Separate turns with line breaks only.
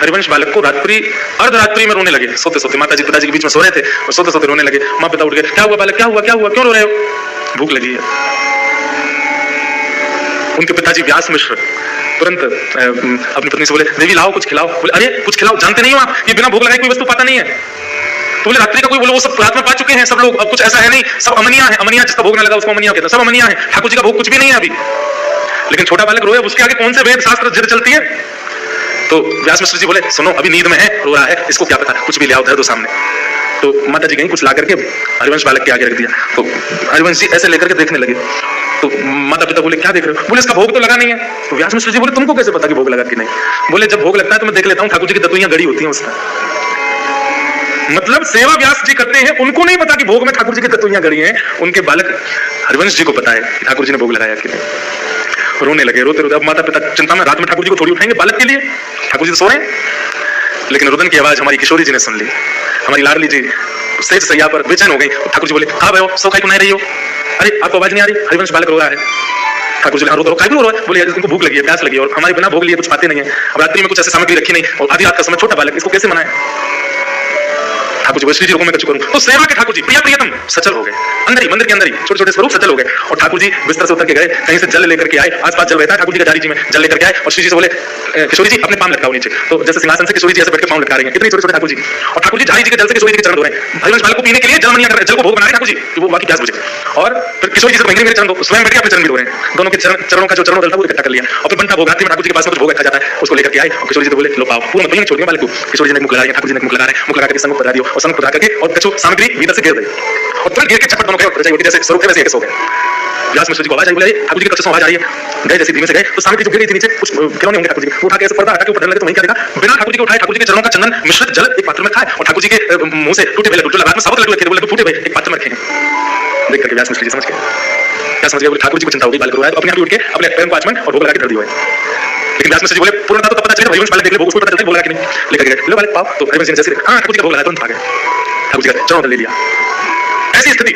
हरिवंश बालक को रात्रि अर्धरात्रि में रोने लगे, सोते सोते। माता जी पिताजी के बीच में सो रहे थे और सोते सोते रोने लगे। माँ पिता उठ गए, क्या हुआ बालक, क्या हुआ क्या हुआ, क्यों रो रहे हो? भूख लगी है। उनके पिताजी व्यास मिश्र तुरंत अपनी पत्नी से बोले, देवी लाओ कुछ खिलाओ। बोले, अरे कुछ खिलाओ, जानते नहीं हो आप ये बिना भूख लगाए कोई वस्तु पाता नहीं है। तो बोले रात्रि का कोई, बोले वो सब रात में पा चुके हैं सब लोग, अब कुछ ऐसा है नहीं, सब अमनिया है। अमनिया जिसका भोग ना लगा उसको अमनिया कहते हैं, सब अमनिया है। ठाकुर जी का भोग कुछ भी नहीं है अभी। लेकिन छोटा बालक रोए, उसके आगे कौन से वेद शास्त्र जिद चलती है? तो व्यास मिश्र जी बोले, सुनो अभी नींद में है, रो रहा है, इसको क्या पता, कुछ भी ले आओ धर दो सामने। तो माता जी गई, कुछ ला करके हरिवंश बालक के आगे रख दिया। तो हरिवंश जी ऐसे लेकर के देखने लगे। तो माता पिता बोले, क्या देख रहे हो? बोले, इसका भोग तो लगा नहीं है। तो व्यास मिश्र जी बोले, तुमको कैसे पता कि भोग लगा कि नहीं? बोले, जब भोग लगता है तो मैं देख लेता हूँ, ठाकुर जी की दतुइयां गड़ी होती हैं उसमें। मतलब सेवा व्यास जी करते हैं, उनको नहीं पता कि भोग में ठाकुर जी की दतुइयां गड़ी हैं। उनके बालक हरिवंश जी को पता है कि ठाकुर जी ने भोग लगाया कि नहीं। रोने लगे, रोते रोते। अब माता पिता चिंता में, रात में ठाकुर जी को थोड़ी उठाएंगे बालक के लिए, ठाकुर जी तो सो रहे हैं। लेकिन रुदन की आवाज हमारी किशोरी जी ने सुन ली। हमारी लाडली जी सेज सैया पर बेचैन हो गई। ठाकुर जी बोले, हाँ भाई सो खाई को नहीं रही हो? अरे आपको आवाज नहीं आ रही? हरिवंश बालक रो रहा है। ठाकुर जी, रो रो खाई क्यों रो रहा है? बोले, इनको भूख लगी है, प्यास लगी है और हमारे बिना भोग लिए कुछ पाते नहीं है। अब रात्रि में कुछ ऐसी सामग्री रखी नहीं और आधी रात का समय, छोटा बालक, इसको कैसे मनाए? ठाकुर जी बोले, श्री जी को मैं कछु करूं? तो सेवा के ठाकुर जी प्रिया प्रियतम सचल हो गए, अंदर ही मंदिर के अंदर ही छोटे छोटे स्वरूप सचल हो गए। और ठाकुर जी बिस्तर से उतर के गए, कहीं से जल लेकर के आए, आसपास जल रहता है ठाकुर जी का जारी जी में, जल लेकर के आए और श्री जी से बोले, किशोरी जी अपने पांव लटकाओ नीचे। तो जैसे सिंहासन से किशोरी जी ऐसे बैठ के पांव लटका रही हैं, इतने छोटे छोटे ठाकुर जी। और ठाकुर जी झारी जी के जल से किशोरी जी के चरण धो रहे हैं। हरिवंश बालक को पीने के लिए जल मनिया कर रहे हैं, जल को भोग बना रहे हैं ठाकुर जी कि वो बाकी प्यास बुझे। और फिर किशोरी जी से मेरे चरण दो, स्वयं बैठ के अपने चरण भी धो रहे हैं। दोनों के चरणों का जो चरणों था वो इकट्ठा कर लिया और फिर बनता भोग रात्रि में ठाकुर जी के पास में कुछ भोग रखा जाता है, उसको लेकर के आए और किशोरी जी तो बोले, लो पाओ। पूरा मतलब छोड़ दिया बालक को। किशोरी जी ने मुख लगा रही है, ठाकुर जी ने मुख लगा रहे हैं, मुख लगा के संग पधरा दियो और संग पधरा करके और कछु सामग्री भीतर से गिर गई और तुरंत गिर के चपट दोनों के जैसे स्वरूप थे वैसे एक सो गए। व्यास मिश्र जी को आवाज आई, बोले, ठाकुर जी की तरफ से आवाज आ रही है। गए जैसे धीमे से गए तो सामग्री जो गिर गई थी नीचे, कुछ खिलौने होंगे ठाकुर जी, उठा के ऐसे पर्दा हटा के ऊपर डालने लगे। तो वहीं क्या देखा, बिना ठाकुर जी के उठाए ठाकुर जी के चरणों का चंदन मिश्रित जल एक पात्र में खाए और ठाकुर जी के मुंह से टूटे हुए लड्डू, हाथ में साबुत लड्डू रखे थे, लड्डू फूटे हुए एक पात्र में रखे हैं। देख करके व्यास मिश्र जी समझ गए, क्या समझ गए? बोले, ठाकुर जी को चिंता हो गई, बालक रोया तो अपने आप उठ के अपने पैर को आचमन और भोग लगा के धर दिया है। लेकिन व्यास मिश्र जी बोले, पूर्णता तो पता चले, हरिवंश बालक देख ले, भोग उसको पता चलता है भोग लगा कि नहीं। लेकर गए, लो बालक पाओ। तो हरिवंश जी ने जैसे हाँ ठाकुर जी का भोग लगाया, तुरंत आ गए, ठाकुर जी का चरण ले लिया। ऐसी स्थिति